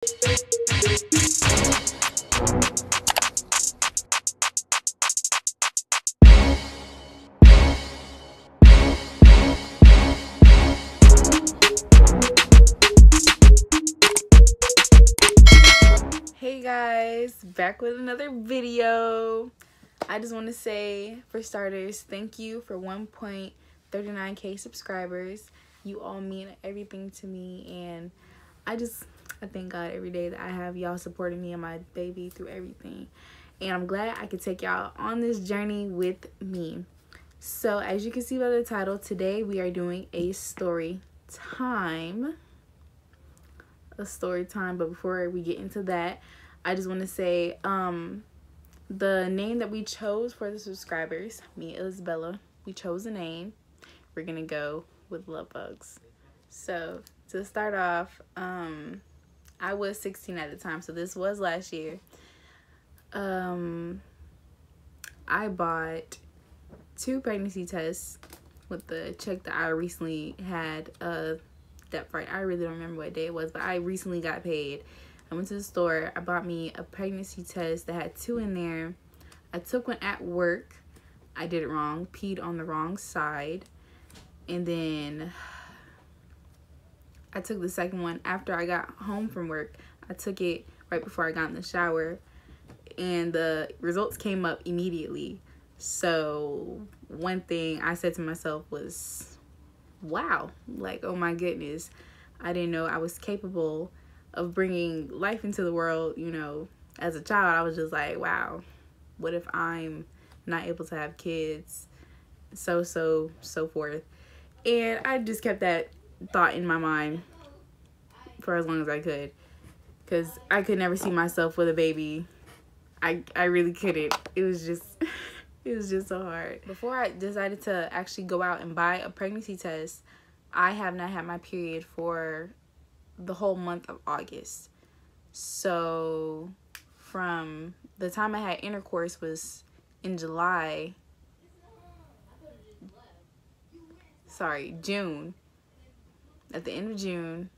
Hey guys, back with another video. I just want to say, for starters, thank you for 1.39k subscribers. You all mean everything to me, and I thank God every day that I have y'all supporting me and my baby through everything. And I'm glad I could take y'all on this journey with me. So as you can see by the title, today we are doing a story time. But before we get into that, I just want to say the name that we chose for the subscribers, me and Isabella, we chose a name. We're gonna go with Love Bugs. So to start off, I was 16 at the time, so this was last year. I bought 2 pregnancy tests with the check that I recently had depth right. I really don't remember what day it was, but I recently got paid. I went to the store. I bought me a pregnancy test that had 2 in there. I took one at work. I did it wrong. Peed on the wrong side. And then I took the second one after I got home from work. I took it right before I got in the shower. And the results came up immediately. So one thing I said to myself was, wow, like, oh my goodness, I didn't know I was capable of bringing life into the world. You know, as a child, I was just like, wow, what if I'm not able to have kids, so forth. And I just kept that thought in my mind for as long as I could, because I could never see myself with a baby. I really couldn't. It was just it was just so hard. Before I decided to actually go out and buy a pregnancy test, I have not had my period for the whole month of August. So from the time I had intercourse was in June. At the end of June,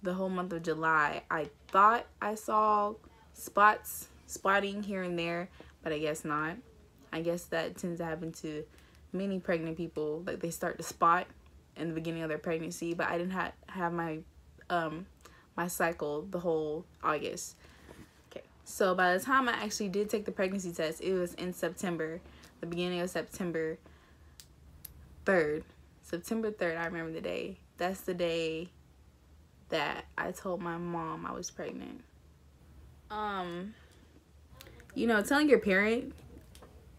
the whole month of July, I thought I saw spotting here and there, but I guess not. I guess that tends to happen to many pregnant people. Like, they start to spot in the beginning of their pregnancy, but I didn't have my my cycle the whole August. Okay, so by the time I actually did take the pregnancy test, it was in September, the beginning of September 3rd. September 3rd, I remember the day. That's the day that I told my mom I was pregnant. You know, telling your parent,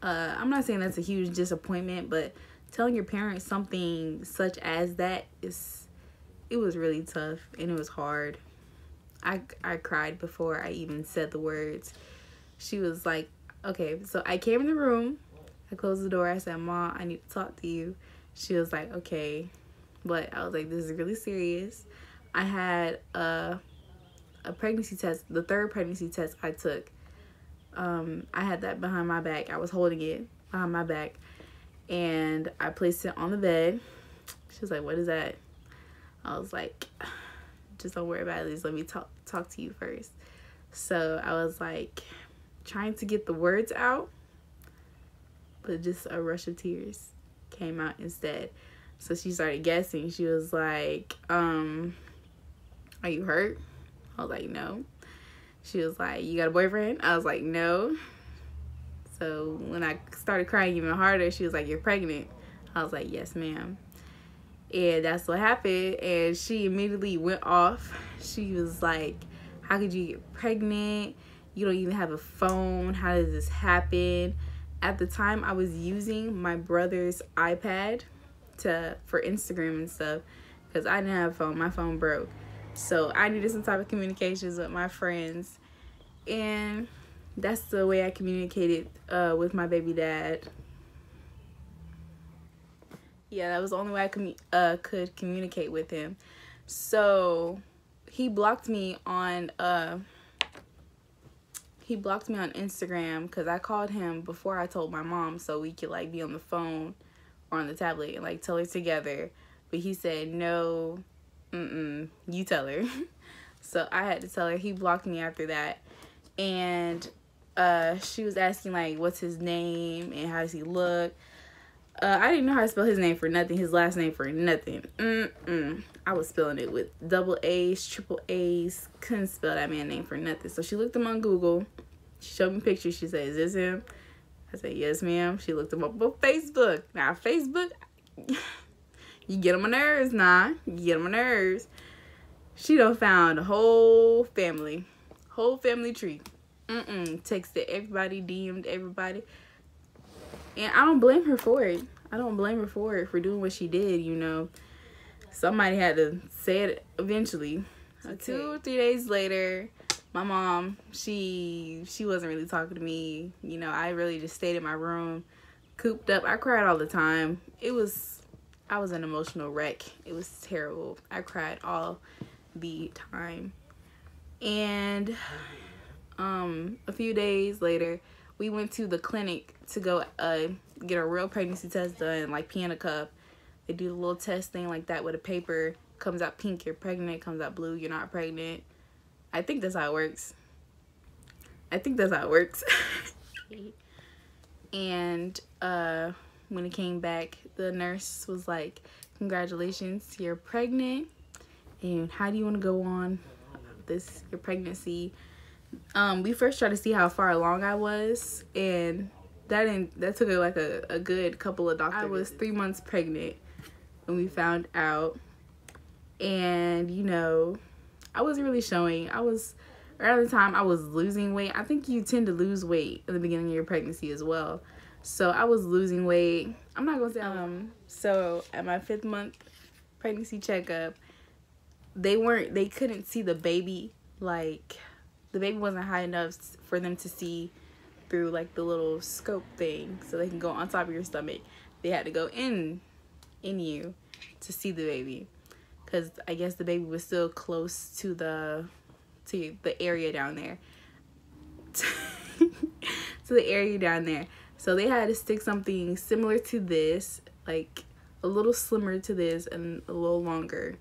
I'm not saying that's a huge disappointment, but telling your parents something such as that it was really tough, and it was hard. I cried before I even said the words. She was like, okay, so I came in the room, I closed the door, I said, Mom, I need to talk to you. She was like, okay, but I was like, this is really serious. I had a pregnancy test, the 3rd pregnancy test I took. I had that behind my back. I was holding it behind my back, and I placed it on the bed. She was like, what is that? I was like, just don't worry about it. Just let me talk to you first. So I was like trying to get the words out, but just a rush of tears came out instead. So she started guessing. She was like, are you hurt? I was like, no. She was like, you got a boyfriend? I was like, no. So when I started crying even harder, she was like, you're pregnant? I was like, yes, ma'am. And that's what happened. And she immediately went off. She was like, how could you get pregnant? You don't even have a phone. How does this happen? At the time, I was using my brother's iPad for Instagram and stuff, because I didn't have a phone. My phone broke. So I needed some type of communications with my friends. And that's the way I communicated with my baby dad. Yeah, that was the only way I could communicate with him. So he blocked me on Instagram, because I called him before I told my mom, so we could like be on the phone or on the tablet and like tell her together. But he said, no, you tell her. So I had to tell her. He blocked me after that. And she was asking, like, what's his name and how does he look. I didn't know how to spell his name for nothing, his last name for nothing. I was spelling it with double A's, triple A's. Couldn't spell that man's name for nothing. So she looked him on Google. She showed me pictures. She said, is this him? I said, yes, ma'am. She looked him up on Facebook. Now, Facebook, you get on my nerves, nah. You get on my nerves. She done found a whole family tree. Texted everybody, DM'd everybody. And I don't blame her for it. I don't blame her for doing what she did, you know. Somebody had to say it eventually. Okay. 2 or 3 days later, my mom, she wasn't really talking to me. You know, I really just stayed in my room, cooped up. I cried all the time. I was an emotional wreck. It was terrible. I cried all the time. And a few days later, we went to the clinic to go get a real pregnancy test done, like pee in a cup. They do the little test thing like that with a paper. Comes out pink, you're pregnant. Comes out blue, you're not pregnant. I think that's how it works. And when it came back, the nurse was like, congratulations, you're pregnant. And how do you want to go on your pregnancy? We first tried to see how far along I was, and that took like a good couple of doctors. I was 3 months pregnant when we found out, and you know, I wasn't really showing. Around the time I was losing weight. I think you tend to lose weight in the beginning of your pregnancy as well. So I was losing weight. I'm not gonna say so at my 5th month pregnancy checkup, they couldn't see the baby. Like, the baby wasn't high enough for them to see through like the little scope thing so they can go on top of your stomach. They had to go in you to see the baby, because I guess the baby was still close to the area down there. To the area down there. So they had to stick something similar to this, like a little slimmer to this and a little longer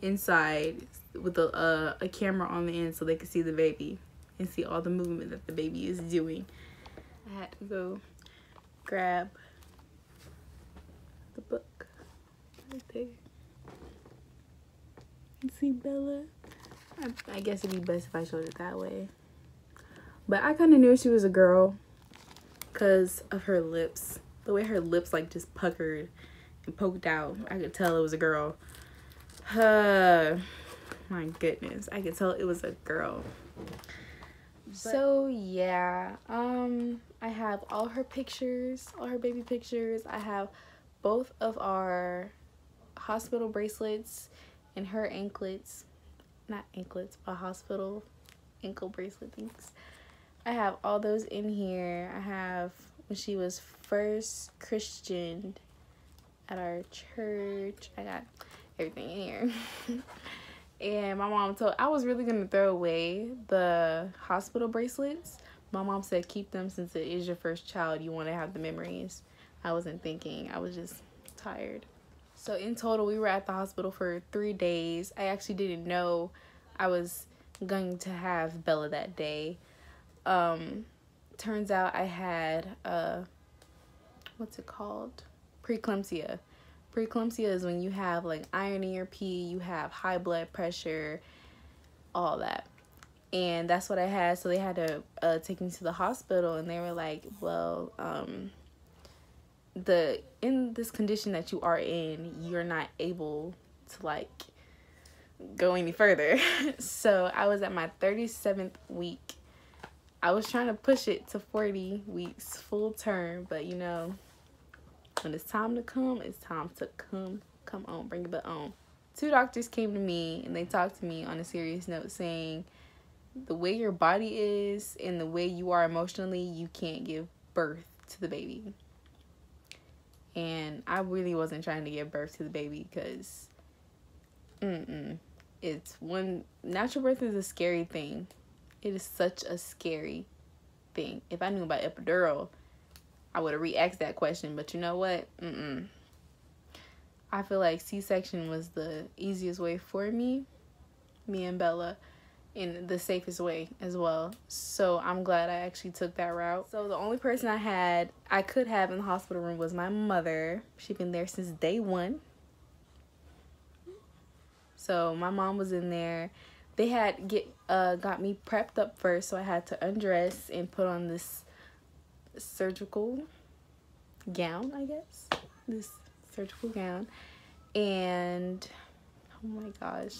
inside, with a camera on the end so they could see the baby and see all the movement that the baby is doing. I had to go grab the book right there. You see Bella? I guess it'd be best if I showed it that way. But I kind of knew she was a girl because of her lips. The way her lips like just puckered and poked out. I could tell it was a girl. My goodness, I could tell it was a girl. So yeah, I have all her pictures, all her baby pictures. I have both of our hospital bracelets and her anklets. Not anklets, but hospital ankle bracelet things. I have all those in here. I have when she was first Christianed at our church. I got everything in here. And my mom told, I was really going to throw away the hospital bracelets. My mom said keep them since it is your first child. You want to have the memories. I wasn't thinking. I was just tired. So in total, we were at the hospital for 3 days. I actually didn't know I was going to have Bella that day. Turns out I had, what's it called? Preeclampsia. Preeclampsia is when you have like iron in your pee, you have high blood pressure, all that. And that's what I had. So they had to take me to the hospital, and they were like, well, in this condition that you are in, you're not able to like go any further. So I was at my 37th week. I was trying to push it to 40 weeks full term, but you know, when it's time to come, it's time to come. Come on, bring it on. 2 doctors came to me and they talked to me on a serious note, saying the way your body is and the way you are emotionally, you can't give birth to the baby. And I really wasn't trying to give birth to the baby because it's one, natural birth is a scary thing. It is such a scary thing. If I knew about epidural, I would have re-asked that question. But you know what? I feel like C-section was the easiest way for me. me and Bella in the safest way as well. So I'm glad I actually took that route. So the only person I could have in the hospital room was my mother. She'd been there since day one. So my mom was in there. They had got me prepped up first, so I had to undress and put on this surgical gown, I guess. This surgical gown. And oh my gosh.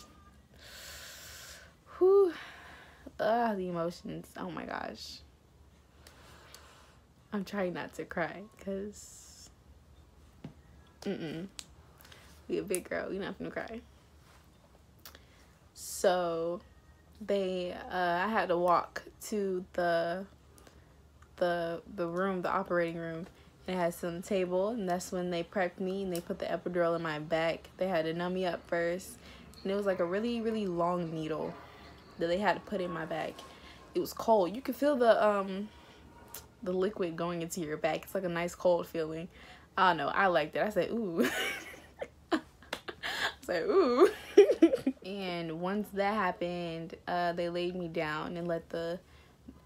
Whew. The emotions. Oh my gosh. I'm trying not to cry because we a big girl, we not gonna cry. So I had to walk to the room, the operating room, and it had some table, and that's when they prepped me and they put the epidural in my back. They had to numb me up first, and it was like a really, really long needle that they had to put in my back. It was cold. You could feel the liquid going into your back. It's like a nice cold feeling. I don't know. I liked it. I said, ooh. I said, ooh. And once that happened, they laid me down and let the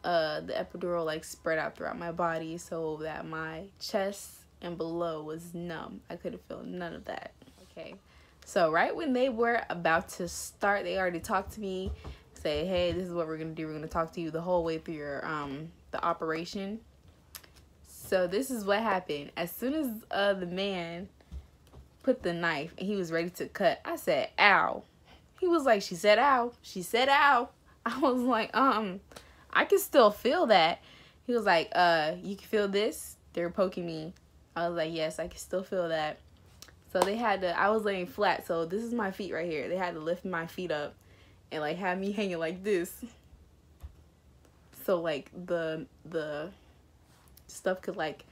epidural like spread out throughout my body so that my chest and below was numb. I couldn't feel none of that. Okay. So right when they were about to start, they already talked to me, say, hey, this is what we're gonna do. We're gonna talk to you the whole way through your the operation. So this is what happened. As soon as the man put the knife and he was ready to cut, I said, ow. He was like, she said ow. She said ow. I was like, I can still feel that. He was like, you can feel this? They were poking me. I was like, yes, I can still feel that. So they had to, I was laying flat, so this is my feet right here. They had to lift my feet up and like have me hanging like this. So like the stuff could like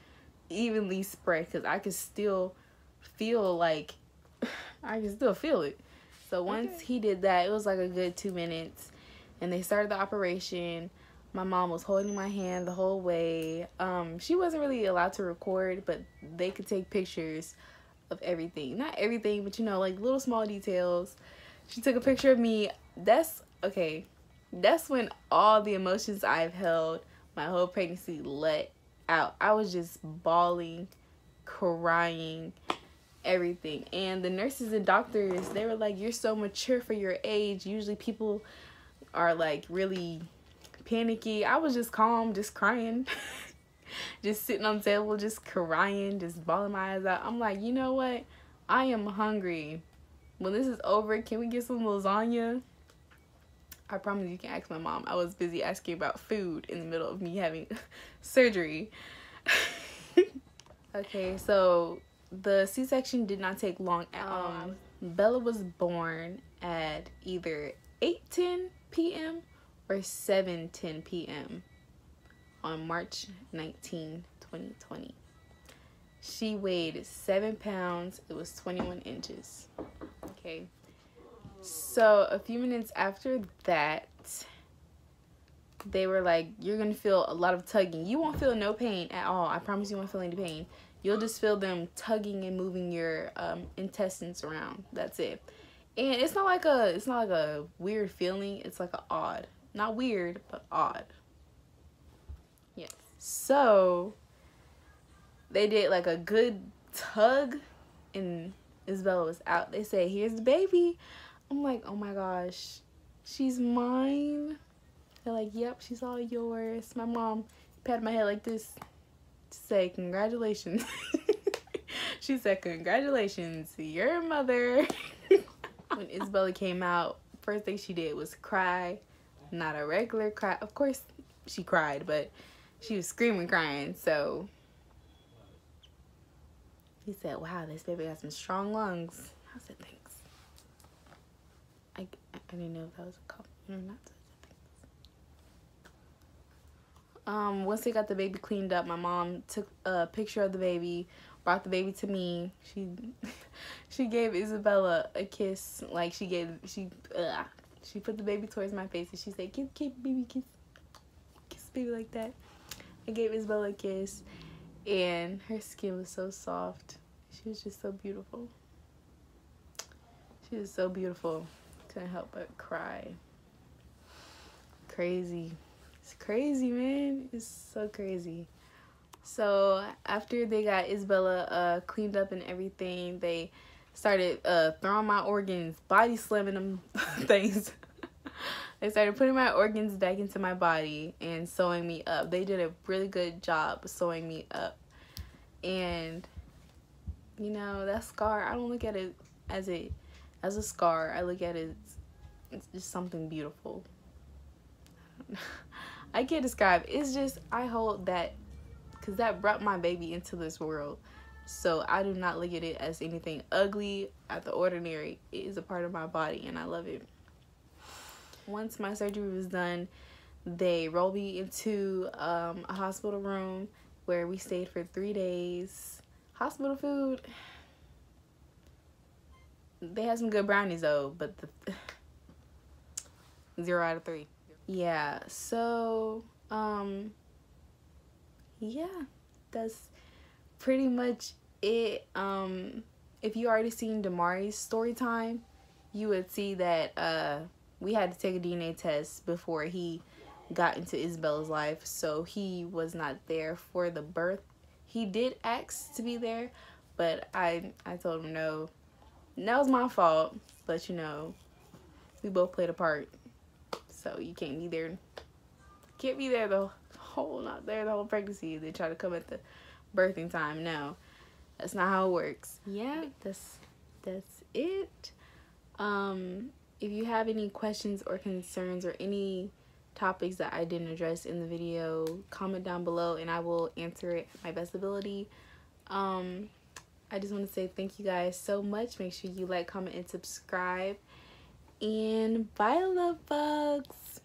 evenly spread, because I could still feel like, I can still feel it. So once he did that, it was like a good 2 minutes, and they started the operation. My mom was holding my hand the whole way. She wasn't really allowed to record, but they could take pictures of everything. Not everything, but you know, like little small details. She took a picture of me. That's when all the emotions I've held my whole pregnancy let out. I was just bawling, crying, everything. And the nurses and doctors, they were like, you're so mature for your age. Usually people are like really panicky. I was just calm, just crying. Just sitting on the table, just crying, just bawling my eyes out. I'm like, you know what? I am hungry. When this is over, can we get some lasagna? I promise you can ask my mom. I was busy asking about food in the middle of me having surgery. Okay, so the C-section did not take long at all. Bella was born at either 8:10 p.m. or 7:10 p.m. on March 19, 2020. She weighed 7 pounds. It was 21 inches. Okay. So a few minutes after that, they were like, you're going to feel a lot of tugging. You won't feel no pain at all. I promise you won't feel any pain. You'll just feel them tugging and moving your intestines around. That's it. And it's not like a weird feeling. It's like a odd. Not weird, but odd. Yes. So they did like a good tug and Isabella was out. They said, here's the baby. I'm like, oh my gosh, she's mine. They're like, yep, she's all yours. My mom patted my head like this to say congratulations. She said, congratulations, your mother. When Isabella came out, first thing she did was cry. Not a regular cry. Of course she cried, but she was screaming, crying. So he said, wow, this baby has some strong lungs. I said, thanks. I didn't know if that was a compliment or not. Once they got the baby cleaned up, my mom took a picture of the baby, brought the baby to me. She gave Isabella a kiss. Like she put the baby towards my face and she said, kiss baby, kiss baby like that. I gave Isabella a kiss and her skin was so soft. She was just so beautiful. She was so beautiful. Couldn't help but cry. Crazy. It's crazy, man. It's so crazy. So after they got Isabella cleaned up and everything, they started throwing my organs, body slamming them things. They started putting my organs back into my body and sewing me up. They did a really good job sewing me up. And, you know, that scar, I don't look at it as a scar. I look at it as it's just something beautiful. I can't describe. It's just, I hold that, because that brought my baby into this world. So I do not look at it as anything ugly, out the ordinary. It is a part of my body, and I love it. Once my surgery was done, they rolled me into a hospital room where we stayed for 3 days. Hospital food, they had some good brownies though, but 0 out of 3. Yeah, so yeah, that's pretty much it. If you already seen Damari's story time, you would see that we had to take a DNA test before he got into Isabella's life, so he was not there for the birth. He did ask to be there, but I told him no. And that was my fault, but you know, we both played a part, so you can't be there. Can't be there the whole pregnancy. They try to come at the birthing time. No, that's not how it works. Yeah, that's it. If you have any questions or concerns or any topics that I didn't address in the video, comment down below and I will answer it at my best ability. I just want to say thank you guys so much. Make sure you like, comment, and subscribe. And bye, love bugs.